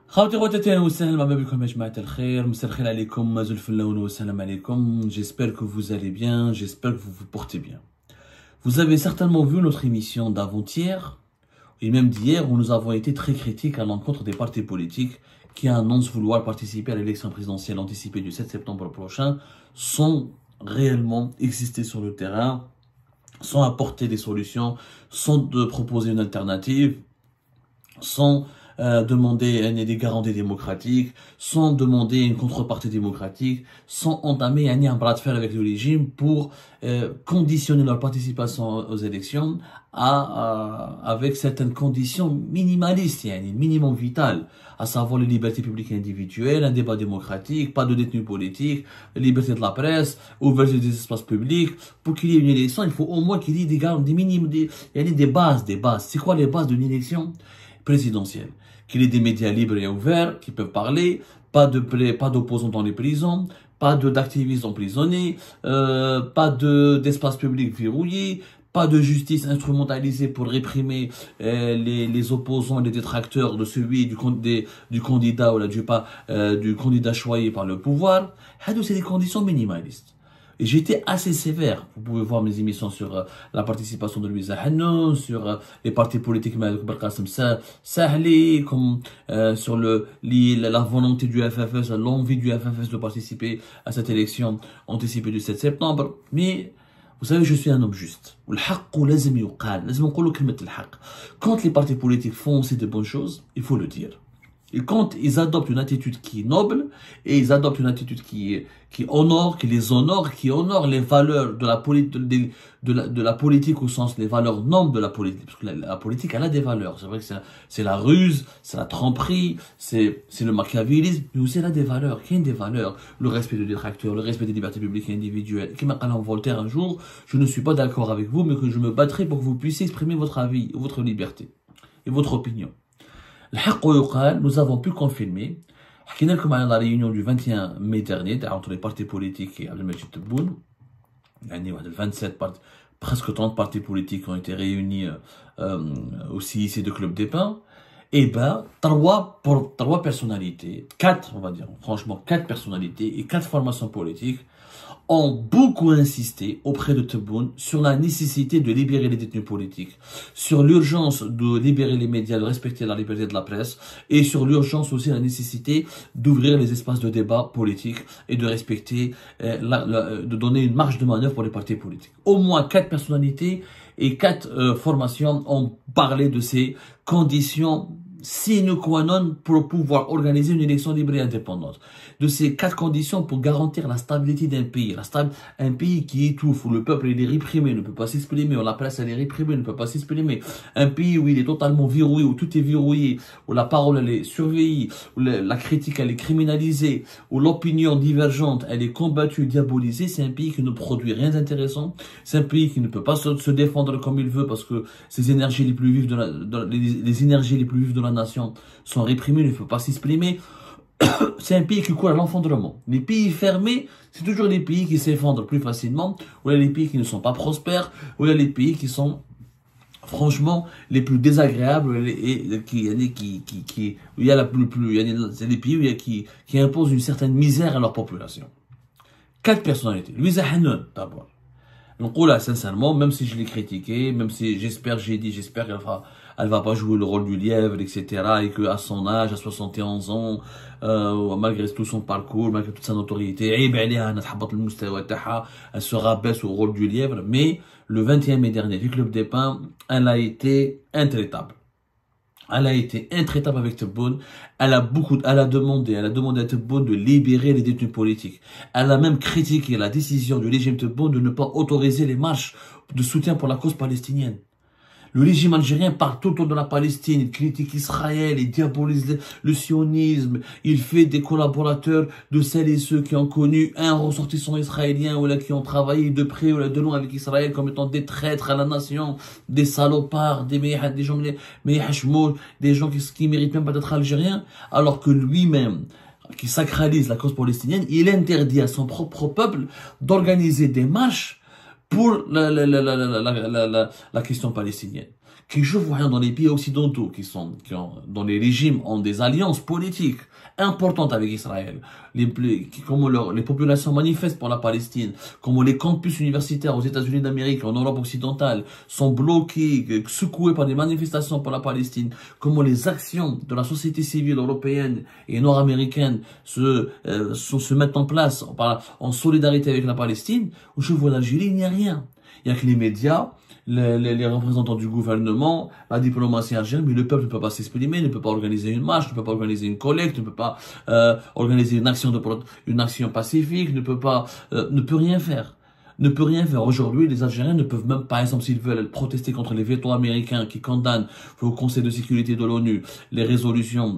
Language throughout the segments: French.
خواتي خواتاتي اهلا وسهلا مرحبا بكم يا جماعة الخير مساء الخير عليكم مازال في اللون والسلام عليكم. J'espère que vous allez bien, j'espère que vous vous portez bien. Vous avez certainement vu notre émission d'avant-hier et même d'hier où nous avons été très critiques à l'encontre des partis politiques qui annoncent vouloir participer à l'élection présidentielle anticipée du 7 septembre prochain sans réellement exister sur le terrain, sans apporter des solutions, sans proposer une alternative, sans demander des garanties démocratiques, sans demander une contrepartie démocratique, sans entamer un bras de fer avec le régime pour conditionner leur participation aux élections avec certaines conditions minimalistes, un minimum vital, à savoir les libertés publiques et individuelles, un débat démocratique, pas de détenus politiques, liberté de la presse, ouverture des espaces publics. Pour qu'il y ait une élection, il faut au moins qu'il y ait des minimums, des bases. C'est quoi les bases d'une élection présidentielle? Qu'il y ait des médias libres et ouverts qui peuvent parler, pas d'opposants dans les prisons, pas d'activistes emprisonnés, pas d'espace public verrouillé, pas de justice instrumentalisée pour réprimer les opposants et les détracteurs de celui du candidat ou du candidat choisi par le pouvoir. C'est des conditions minimalistes. Et j'étais assez sévère. Vous pouvez voir mes émissions sur la participation de Louisa Hannou, sur les partis politiques Sahli, comme sur la volonté du FFS, l'envie du FFS de participer à cette élection anticipée du 7 septembre. Mais vous savez, je suis un homme juste. Quand les partis politiques font aussi de bonnes choses, il faut le dire. Et quand ils adoptent une attitude qui est noble, et ils adoptent une attitude qui honore, qui honore les valeurs de la politique au sens, les valeurs nobles de la politique. Parce que la politique, elle a des valeurs. C'est vrai que c'est la ruse, c'est la tromperie, c'est le machiavélisme, mais aussi elle a des valeurs. Qui ont des valeurs? Le respect des détracteurs, le respect des libertés publiques et individuelles. Qui m'a dit Voltaire un jour, je ne suis pas d'accord avec vous, mais que je me battrai pour que vous puissiez exprimer votre avis, votre liberté et votre opinion. Nous avons pu confirmer, dans la réunion du 21 mai dernier entre les partis politiques et Abdelmajid Tebboune, 27 presque 30 partis politiques ont été réunis aussi ici de Club des Pins. Et trois personnalités, on va dire, franchement, 4 personnalités et 4 formations politiques ont beaucoup insisté auprès de Tebboune sur la nécessité de libérer les détenus politiques, sur l'urgence de libérer les médias, de respecter la liberté de la presse, et sur l'urgence aussi la d'ouvrir les espaces de débat politique et de respecter, de donner une marge de manœuvre pour les partis politiques. Au moins 4 personnalités et 4 formations ont parlé de ces conditions sine qua non pour pouvoir organiser une élection libre et indépendante. De ces 4 conditions pour garantir la stabilité d'un pays. Un pays qui étouffe, où le peuple il est réprimé, ne peut pas s'exprimer, où la presse elle est réprimée, ne peut pas s'exprimer. Un pays où il est totalement verrouillé, où tout est verrouillé, où la parole elle est surveillée, où la critique elle est criminalisée, où l'opinion divergente elle est combattue, diabolisée. C'est un pays qui ne produit rien d'intéressant. C'est un pays qui ne peut pas se défendre comme il veut parce que ses énergies les plus vives les énergies les plus vives de la nation sont réprimées, ne peut pas s'exprimer. C'est un pays qui court à l'enfondrement. Les pays fermés, c'est toujours les pays qui s'effondrent plus facilement, ou les pays qui ne sont pas prospères, ou les pays qui sont franchement les plus désagréables et c'est les pays qui imposent une certaine misère à leur population. 4 personnalités. Louisa Hannou d'abord. Donc là, sincèrement, même si je l'ai critiqué, même si j'espère qu'elle va pas jouer le rôle du lièvre, etc., et qu'à son âge, à 71 ans, malgré tout son parcours, malgré toute sa notoriété, elle se rabaisse au rôle du lièvre, mais le 21 mai dernier, du Club des Pins, elle a été intraitable. Elle a été intraitable avec Tebboune. Elle a demandé à Tebboune de libérer les détenus politiques. Elle a même critiqué la décision du régime Tebboune de ne pas autoriser les marches de soutien pour la cause palestinienne. Le régime algérien parle tout autour de la Palestine, il critique Israël, il diabolise le sionisme, il fait des collaborateurs de celles et ceux qui ont connu un ressortissant israélien ou là qui ont travaillé de près ou là de loin avec Israël comme étant des traîtres à la nation, des salopards, des gens des gens qui méritent même pas d'être algériens, alors que lui-même, qui sacralise la cause palestinienne, il interdit à son propre peuple d'organiser des marches pour la question palestinienne. qui jouent dans les pays occidentaux, dont les régimes ont des alliances politiques importantes avec Israël, comment les populations manifestent pour la Palestine, comment les campus universitaires aux États-Unis d'Amérique, en Europe occidentale, sont bloqués, secoués par des manifestations pour la Palestine, comment les actions de la société civile européenne et nord-américaine se mettent en place en solidarité avec la Palestine. Je vois l'Algérie, il n'y a rien. Il n'y a que les médias, les représentants du gouvernement, la diplomatie algérienne, mais le peuple ne peut pas s'exprimer, ne peut pas organiser une marche, ne peut pas organiser une collecte, ne peut pas organiser une action pacifique, ne peut rien faire. Ne peut rien faire. Aujourd'hui, les Algériens ne peuvent même, par exemple, s'ils veulent protester contre les vétos américains qui condamnent au Conseil de sécurité de l'ONU les résolutions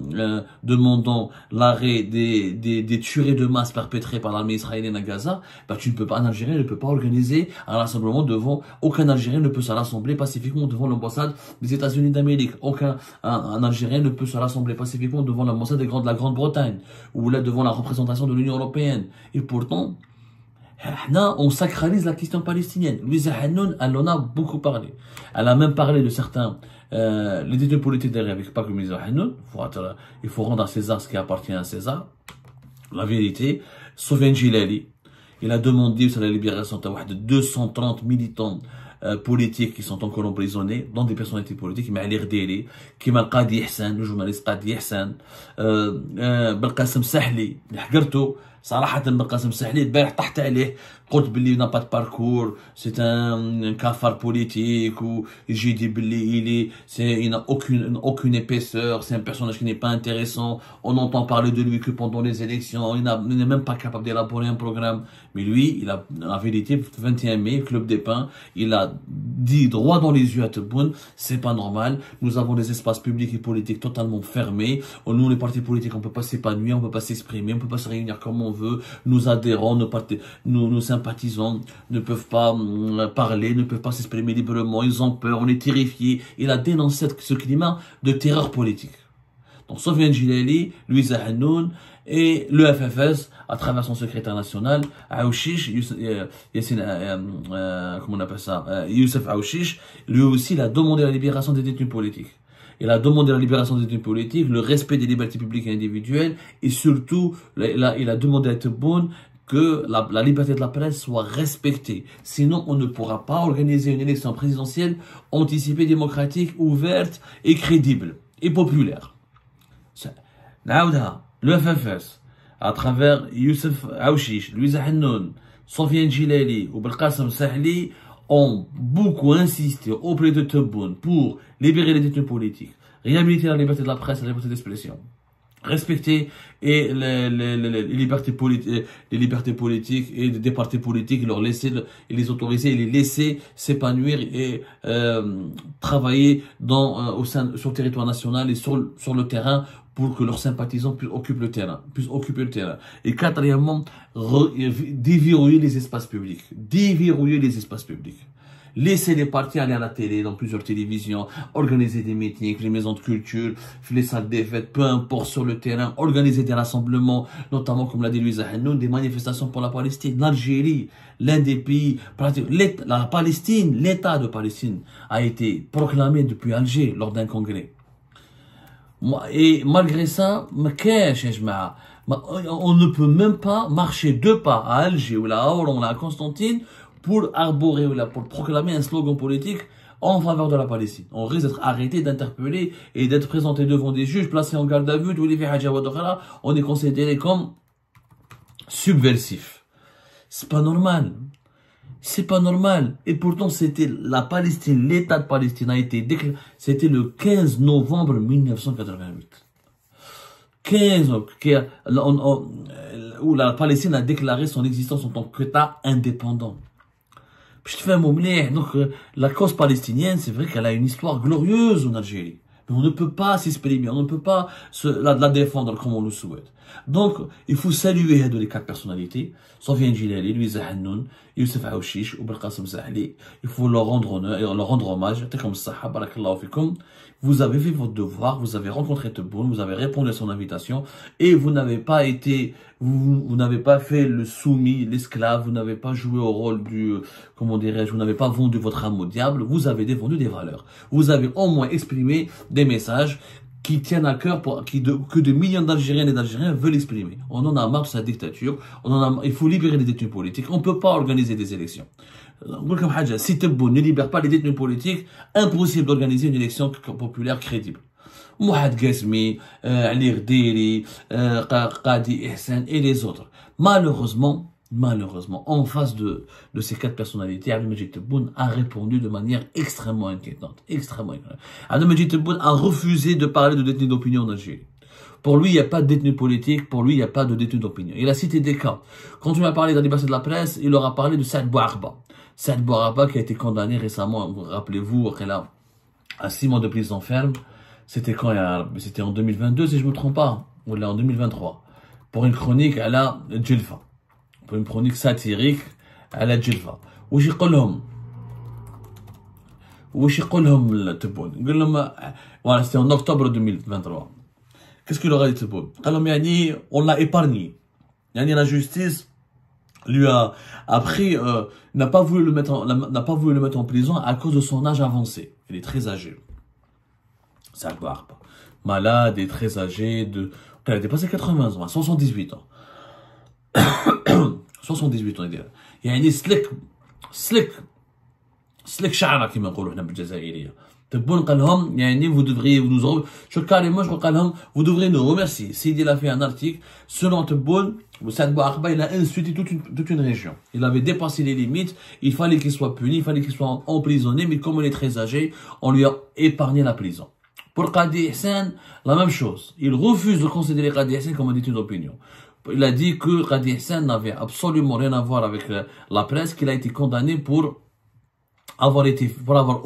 demandant l'arrêt des tueries de masse perpétrées par l'armée israélienne à Gaza, un Algérien ne peut pas organiser un rassemblement aucun Algérien ne peut se rassembler pacifiquement devant l'ambassade des États-Unis d'Amérique. Un Algérien ne peut se rassembler pacifiquement devant l'ambassade de la Grande-Bretagne ou là devant la représentation de l'Union européenne. Et pourtant, on sacralise la question palestinienne. Louisa Hannoun, elle en a beaucoup parlé. Elle a même parlé de certains, les détenus politiques derrière, avec pas que Louisa Hannoun. Il faut rendre à César ce qui appartient à César. La vérité, Soufiane Djilali, il a demandé la libération de 230 militants politiques qui sont encore emprisonnés, dans des personnalités politiques, mais à l'Irdeli, qui m'a Qadi Hassan, le journaliste Qadi Hassan, Belkacem Sahli, Hgarto, صراحة بالقاسم سحلي البارح طحت عليه قلت باللي n'a pas de parcours, c'est un cafard politique ou j'ai dit باللي il n'a aucune épaisseur, c'est un personnage qui n'est pas intéressant, on entend parler de lui que pendant les élections, il n'est même pas capable d'élaborer un programme, mais lui, il a la vérité, 21 mai, Club des Pins, il a dit droit dans les yeux à Tebboune, c'est pas normal, nous avons des espaces publics et politiques totalement fermés, nous les partis politiques on peut pas s'épanouir, on peut pas s'exprimer, on peut pas se réunir comme on veut, nos adhérents, nos sympathisants ne peuvent pas parler, ne peuvent pas s'exprimer librement, ils ont peur, on est terrifiés. Il a dénoncé ce climat de terreur politique. Donc Soufiane Djilali, Louisa Hannoun et le FFS, à travers son secrétaire national, Aouchiche, comment on appelle ça, Youssef Aouchiche, lui aussi il a demandé la libération des détenus politiques. Il a demandé la libération des détenus politiques, le respect des libertés publiques et individuelles, et surtout, il a demandé à Tebboune que la liberté de la presse soit respectée. Sinon, on ne pourra pas organiser une élection présidentielle anticipée, démocratique, ouverte et crédible et populaire. Le FFS, à travers Youssef Aouchiche, Louisa Hannoun, Soufiane Djilali ou Belkacem Sahli, ont beaucoup insisté auprès de Tebboune pour libérer les détenus politiques, réhabiliter la liberté de la presse et la liberté d'expression, respecter les libertés politiques et des partis politiques, les autoriser et les laisser s'épanouir et travailler sur le territoire national et sur le terrain pour que leurs sympathisants puissent occuper le terrain. Et quatrièmement, déverrouiller les espaces publics. Laisser les partis aller à la télé, dans plusieurs télévisions, organiser des meetings, les maisons de culture, les salles des fêtes, peu importe, sur le terrain, organiser des rassemblements, notamment, comme l'a dit Louisa Hannoun, des manifestations pour la Palestine. L'Algérie, l'un des pays, la Palestine, l'État de Palestine a été proclamé depuis Alger lors d'un congrès. Et malgré ça, on ne peut même pas marcher 2 pas à Alger ou à Oran ou à Constantine pour arborer ou pour proclamer un slogan politique en faveur de la Palestine. On risque d'être arrêté, d'interpeller et d'être présenté devant des juges, placé en garde à vue, on est considéré comme subversif. C'est pas normal. Et pourtant, c'était la Palestine, l'État de Palestine a été déclaré, c'était le 15 novembre 1988. Où la Palestine a déclaré son existence en tant qu'État indépendant. Donc, la cause palestinienne, c'est vrai qu'elle a une histoire glorieuse en Algérie. Mais on ne peut pas s'exprimer, on ne peut pas la défendre comme on le souhaite. Donc, il faut saluer les quatre personnalités, Sofiane Djilali, Louisa Hannoun, Youssef Aouchiche, ou Belkacem Zahli. Il faut leur rendre honneur, leur rendre hommage. Comme ça, barakallahu fikum. Vous avez fait votre devoir, vous avez rencontré Tebboune, vous avez répondu à son invitation, et vous n'avez pas été, vous n'avez pas fait le soumis, l'esclave, vous n'avez pas joué au rôle du, comment dirais-je, vous n'avez pas vendu votre âme au diable, vous avez défendu des valeurs. Vous avez au moins exprimé des messages qui tiennent à cœur que des millions d'Algériennes et d'Algériens veulent exprimer. On en a marre de sa dictature, il faut libérer les détenus politiques, on ne peut pas organiser des élections. Si Tebboune ne libère pas les détenus politiques, impossible d'organiser une élection populaire crédible. Mouhad Ghazmi, Ali Rdiri, Qadi Ihsan et les autres. Malheureusement, en face de ces quatre personnalités, Abdelmajid Tebboune a répondu de manière extrêmement inquiétante. Abdelmajid Tebboune a refusé de parler de détenus d'opinion en Algérie. Pour lui, il n'y a pas de détenus politiques, pour lui, il n'y a pas de détenus d'opinion. Il a cité des cas. Quand on lui a parlé de la liberté de la presse, il aura parlé de Saad Bouarba. Saad Bouarba qui a été condamné récemment, rappelez-vous, à 6 mois de prison ferme. C'était quand? C'était en 2022, si je ne me trompe pas, ou là en 2023. Pour une chronique à la Djelfa. Pour une chronique satirique à la Djelfa. Wesh يقولهم Tebboune. Voilà, c'était en octobre 2023. Qu'est-ce qu'il aura dit Tebboune? On l'a épargné. La justice lui a pris, n'a pas voulu le mettre en prison à cause de son âge avancé. Il est très âgé. Ça ne part pas. Malade et très âgé il a dépassé 80 ans, 78 ans. 78 ans, il y a une slick شعرة كما نقولوا حنا بالجزائرية. Tebboune قال لهم vous devriez vous devrez nous remercier. Sidi a fait un article selon Tebboune, Saad Bouarba, il a insulté toute une région. Il avait dépassé les limites, il fallait qu'il soit puni, il fallait qu'il soit emprisonné, mais comme il est très âgé, on lui a épargné la prison. Pour Qadi Ihsan, la même chose. Il refuse de considérer Qadi Ihsan comme un détenu d'opinion. Il a dit que Qadi Ihsan n'avait absolument rien à voir avec la presse, qu'il a été condamné pour avoir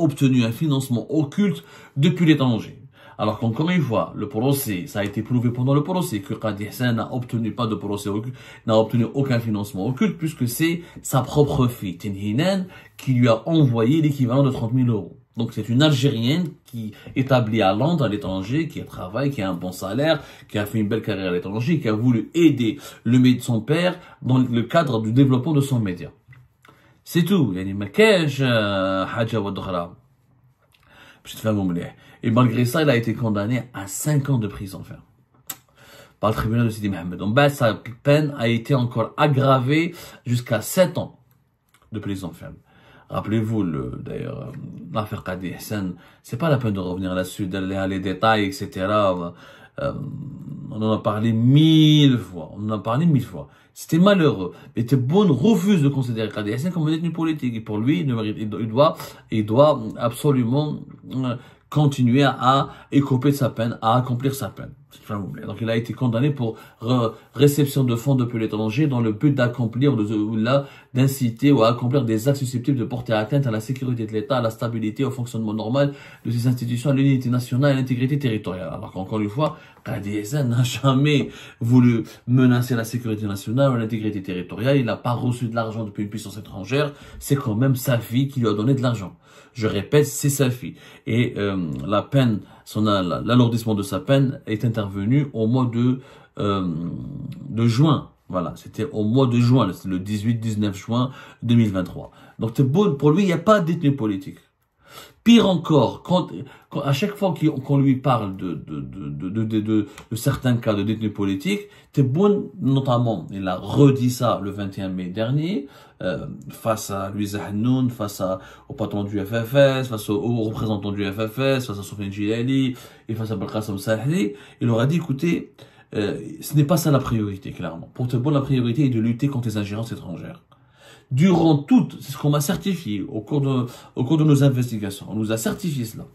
obtenu un financement occulte depuis l'étranger. Alors qu'encore une fois, le procès, ça a été prouvé pendant le procès que Qadi Ihsan n'a obtenu pas de procès occulte, n'a obtenu aucun financement occulte, puisque c'est sa propre fille, Tinhinan, qui lui a envoyé l'équivalent de 30 000 euros. Donc c'est une Algérienne qui est établie à Londres, à l'étranger, qui travaille, qui a un bon salaire, qui a fait une belle carrière à l'étranger, qui a voulu aider son père dans le cadre du développement de son média. C'est tout. ما كاينش حاجة وأخرى باش تفهموا مليح. Et malgré ça, il a été condamné à 5 ans de prison ferme par le tribunal de Sidi Mohamed. Donc sa peine a été encore aggravée jusqu'à 7 ans de prison ferme. Rappelez-vous, d'ailleurs, l'affaire Qadi Ihsan, c'est pas la peine de revenir là-dessus, d'aller à les détails, etc. On en a parlé 1000 fois. C'était malheureux. Mais Tebboune refuse de considérer Qadi Ihsan comme un détenu politique. Et pour lui, il doit absolument continuer à écoper de sa peine, à accomplir sa peine. Donc il a été condamné pour réception de fonds depuis l'étranger dans le but d'accomplir d'inciter ou à accomplir des actes susceptibles de porter atteinte à la sécurité de l'État, à la stabilité, au fonctionnement normal de ses institutions, à l'unité nationale et à l'intégrité territoriale. Alors qu'encore une fois, Qadi Ihsan n'a jamais voulu menacer la sécurité nationale ou l'intégrité territoriale. Il n'a pas reçu de l'argent depuis une puissance étrangère. C'est quand même sa fille qui lui a donné de l'argent. Je répète, c'est sa fille. Et la peine, l'alourdissement de sa peine est intervenu au mois de juin. Voilà, c'était au mois de juin, le 18-19 juin 2023. Donc Tebboune, pour lui, il n'y a pas de détenu politique. Pire encore, à chaque fois qu'on lui parle de certains cas de détenus politiques, Tebboune, notamment, il a redit ça le 21 mai dernier, face à Louisa Hannoun, face au patron du FFS, face aux représentants du FFS, face à Sofiane Djilali et face à Belkacem Zahli. Il leur a dit, écoutez, ce n'est pas ça la priorité, clairement. Pour Tebboune, la priorité est de lutter contre les ingérences étrangères. Durant c'est ce qu'on m'a certifié au cours de nos investigations. On nous a certifié cela.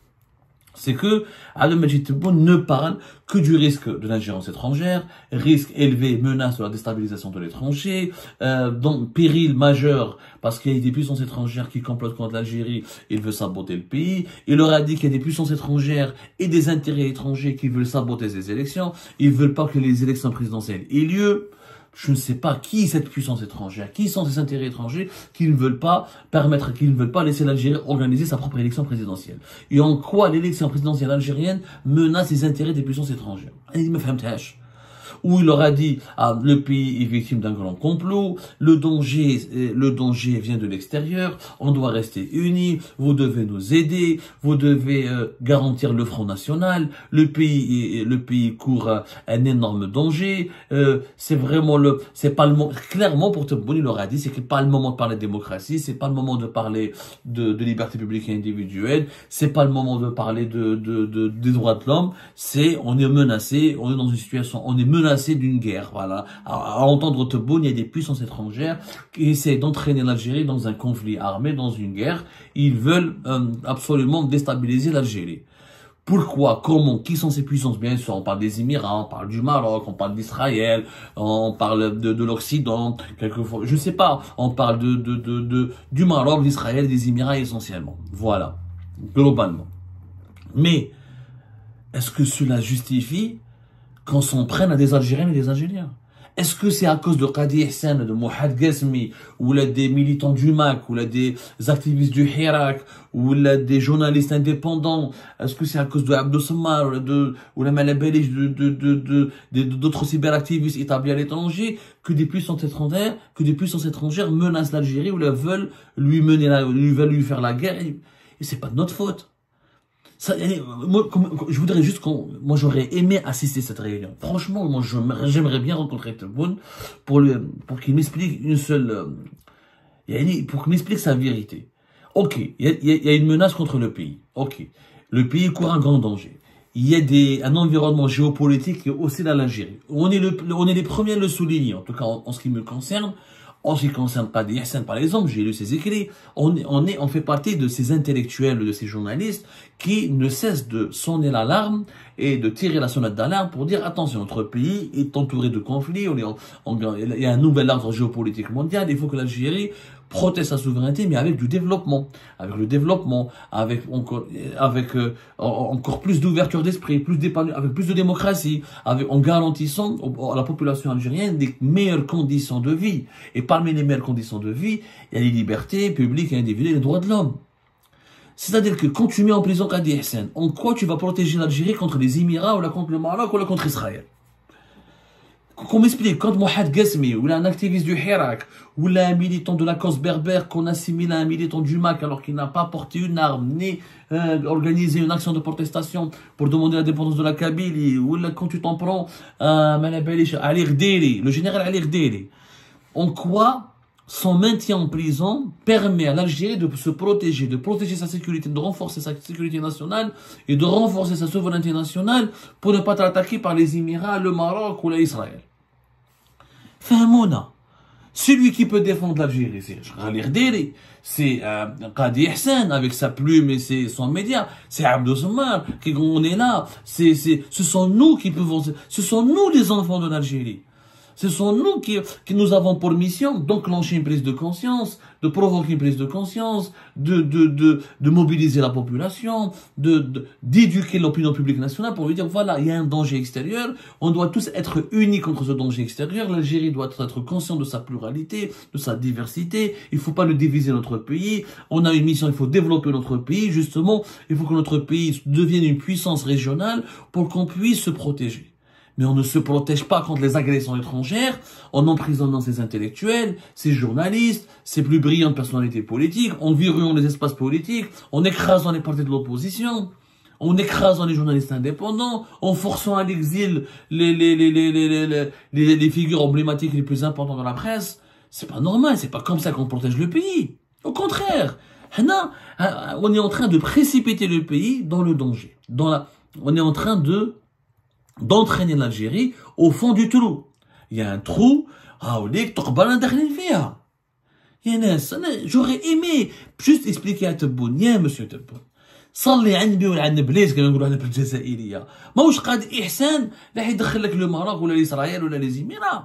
C'est que Abdel Majid Tebboune ne parle que du risque de l'ingérence étrangère, risque élevé, menace de la déstabilisation de l'étranger, donc péril majeur parce qu'il y a des puissances étrangères qui complotent contre l'Algérie, il veut saboter le pays. Il leur a dit qu'il y a des puissances étrangères et des intérêts étrangers qui veulent saboter ces élections. Ils veulent pas que les élections présidentielles aient lieu. Je ne sais pas qui est cette puissance étrangère, qui sont ces intérêts étrangers qui ne veulent pas permettre, qui ne veulent pas laisser l'Algérie organiser sa propre élection présidentielle. Et en quoi l'élection présidentielle algérienne menace les intérêts des puissances étrangères? Il me fait un où il leur a dit le pays est victime d'un grand complot, le danger vient de l'extérieur, on doit rester unis, vous devez nous aider, vous devez garantir le Front National, le pays court un énorme danger, c'est pas le moment, clairement pour Tebboune il leur a dit, c'est pas le moment de parler de démocratie, c'est pas le moment de parler de liberté publique et individuelle, c'est pas le moment de parler des droits de l'homme, on est menacé, on est dans une situation, on est menacé d'une guerre, voilà. À entendre Tebboune, il y a des puissances étrangères qui essaient d'entraîner l'Algérie dans un conflit armé, dans une guerre. Ils veulent absolument déstabiliser l'Algérie. Pourquoi? Comment? Qui sont ces puissances? Bien sûr, on parle des Émirats, on parle du Maroc, on parle d'Israël, on parle de l'Occident, quelquefois, je sais pas, on parle du Maroc, d'Israël, des Émirats essentiellement. Voilà. Globalement. Mais, est-ce que cela justifie qu'on s'en prenne à des Algériens et des Algériens? Est-ce que c'est à cause de Qadi Hssen, de Mohamed Ghazmi, ou là des militants du MAC, ou là des activistes du Hirak, ou là des journalistes indépendants? Est-ce que c'est à cause de Abdou Sammar, ou la Malabelish, d'autres cyberactivistes établis à l'étranger, que des puissances étrangères menacent l'Algérie, ou là veulent lui faire la guerre? Et c'est pas de notre faute. Ça, moi, je voudrais juste moi j'aurais aimé assister à cette réunion. Franchement, moi j'aimerais bien rencontrer Tebboune pour qu'il m'explique pour qu'il m'explique sa vérité. Ok, il y a une menace contre le pays. Ok, le pays court un grand danger. Il y a un environnement géopolitique qui est hostile à l'Algérie. On est les premiers à le souligner, en tout cas en ce qui me concerne. En ce qui concerne Qadi Hssen, par exemple, j'ai lu ses écrits, on fait partie de ces intellectuels, de ces journalistes qui ne cessent de sonner l'alarme et de tirer la sonnette d'alarme pour dire attention, notre pays est entouré de conflits, il y a un nouvel ordre géopolitique mondial, il faut que l'Algérie protège sa souveraineté, mais avec du développement, avec encore plus d'ouverture d'esprit, avec plus de démocratie, en garantissant à la population algérienne des meilleures conditions de vie. Et parmi les meilleures conditions de vie, il y a les libertés publiques et individuelles et les droits de l'homme. C'est-à-dire que quand tu mets en prison Qadi Hssen, en quoi tu vas protéger l'Algérie contre les Émirats, ou là contre le Maroc, ou là contre Israël? Qu'on m'explique, quand Mohamed Ghazmi, ou là un activiste du Hirak, ou là un militant de la cause berbère qu'on assimile à un militant du MAC alors qu'il n'a pas porté une arme, ni organisé une action de protestation pour demander l'indépendance de la Kabylie, ou là quand tu t'en prends à Ali Rderi, le général Ali Rderi, en quoi son maintien en prison permet à l'Algérie de se protéger, de protéger sa sécurité, de renforcer sa sécurité nationale et de renforcer sa souveraineté nationale pour ne pas être attaqué par les Émirats, le Maroc ou l'Israël? Fahamouna. Celui qui peut défendre l'Algérie, c'est Ali Rderi, c'est Qadi Hssen avec sa plume et son média, c'est Abdou Sammar, on est là, ce sont nous qui pouvons, ce sont nous les enfants de l'Algérie. Ce sont nous qui nous avons pour mission d'enclencher une prise de conscience, de provoquer une prise de conscience, de mobiliser la population, d'éduquer l'opinion publique nationale pour lui dire voilà, il y a un danger extérieur, on doit tous être unis contre ce danger extérieur, l'Algérie doit être consciente de sa pluralité, de sa diversité, il ne faut pas le diviser notre pays, on a une mission, il faut développer notre pays, justement, il faut que notre pays devienne une puissance régionale pour qu'on puisse se protéger. Mais on ne se protège pas contre les agressions étrangères en emprisonnant ces intellectuels, ces journalistes, ces plus brillantes personnalités politiques, en verrouillant les espaces politiques, en écrasant les partis de l'opposition, en écrasant les journalistes indépendants, en forçant à l'exil les figures emblématiques les plus importantes de la presse. C'est pas normal, c'est pas comme ça qu'on protège le pays. Au contraire, on est en train de précipiter le pays dans le danger. On est en train d'entraîner l'Algérie au fond du trou. Il y a un trou, j'aurais aimé juste expliquer à Tebboune, monsieur Tebboune, صلي عنبي وعن بليز كما نقولوا احنا في الجزائريه. ماهوش قاضي احسان اللي حيدخل لك لو ماروك ولا اسرائيل ولا لي زيميرات.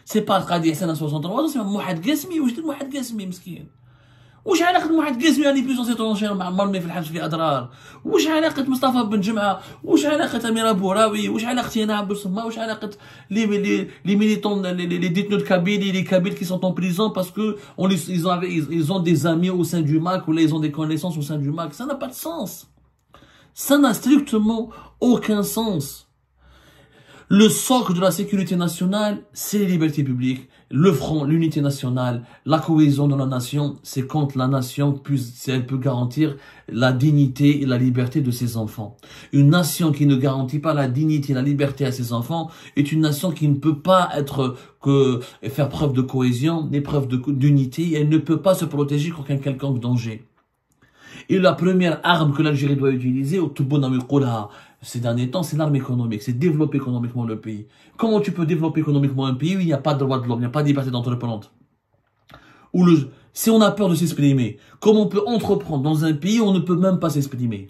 سي با قاضي احسان 63 سي موحد قاسمي. واش موحد قاسمي مسكين؟ واش علاقة موحد قاسمي يعني بلوس سي طونشير مع مرمي في الحبس في اضرار؟ واش علاقة مصطفى بن جمعة؟ واش علاقة أميرة بوراوي؟ واش علاقة أنا عبد الصماء؟ واش علاقة لي ميليتون لي détenus de Kabylie, les Kabyles qui sont en prison parce que ils ont des amis au sein du MAC ou là ils ont des connaissances au sein du MAC? Ça n'a pas de sens. Ça n'a strictement aucun sens. Le socle de la sécurité nationale, c'est les libertés publiques, le front, l'unité nationale, la cohésion de la nation. C'est quand la nation elle peut garantir la dignité et la liberté de ses enfants. Une nation qui ne garantit pas la dignité et la liberté à ses enfants est une nation qui ne peut pas faire preuve de cohésion, ni preuve d'unité. Elle ne peut pas se protéger contre un quelconque danger. Et la première arme que l'Algérie doit utiliser, ces derniers temps, c'est l'arme économique, c'est développer économiquement le pays. Comment tu peux développer économiquement un pays où il n'y a pas de droit de l'homme, il n'y a pas de liberté d'entreprendre? Si on a peur de s'exprimer, comment on peut entreprendre dans un pays où on ne peut même pas s'exprimer?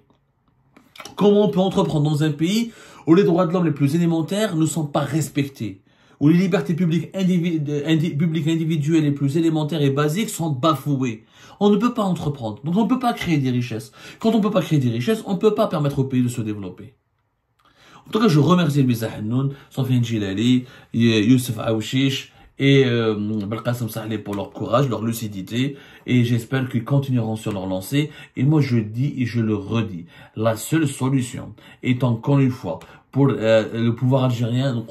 Comment on peut entreprendre dans un pays où les droits de l'homme les plus élémentaires ne sont pas respectés? Où les libertés publiques individuelles les plus élémentaires et basiques sont bafouées? On ne peut pas entreprendre, donc on ne peut pas créer des richesses. Quand on ne peut pas créer des richesses, on ne peut pas permettre au pays de se développer. En tout cas, je remercie Louisa Hannoun, Sofiane Djilali, Youssef Aouchiche et Belkacem Sahlé pour leur courage, leur lucidité, et j'espère qu'ils continueront sur leur lancée. Et moi je dis et je le redis, la seule solution est encore une fois pour le pouvoir algérien,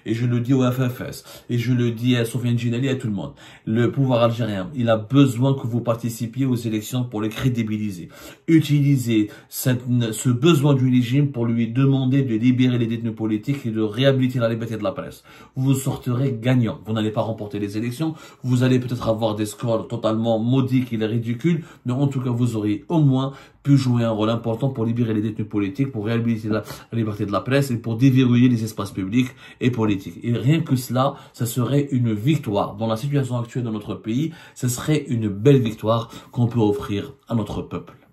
et je le dis au FFS, et je le dis à Sofiane Djilali, à tout le monde, le pouvoir algérien, il a besoin que vous participiez aux élections pour le crédibiliser. Utilisez ce besoin du régime pour lui demander de libérer les détenus politiques et de réhabiliter la liberté de la presse. Vous sortirez gagnant. Vous n'allez pas remporter les élections, vous allez peut-être avoir des scores totalement modiques et ridicules, mais en tout cas vous aurez au moins pu jouer un rôle important pour libérer les détenus politiques, pour réhabiliter la liberté de la presse et pour déverrouiller les espaces publics et politiques. Et rien que cela, ça serait une victoire. Dans la situation actuelle de notre pays, ce serait une belle victoire qu'on peut offrir à notre peuple.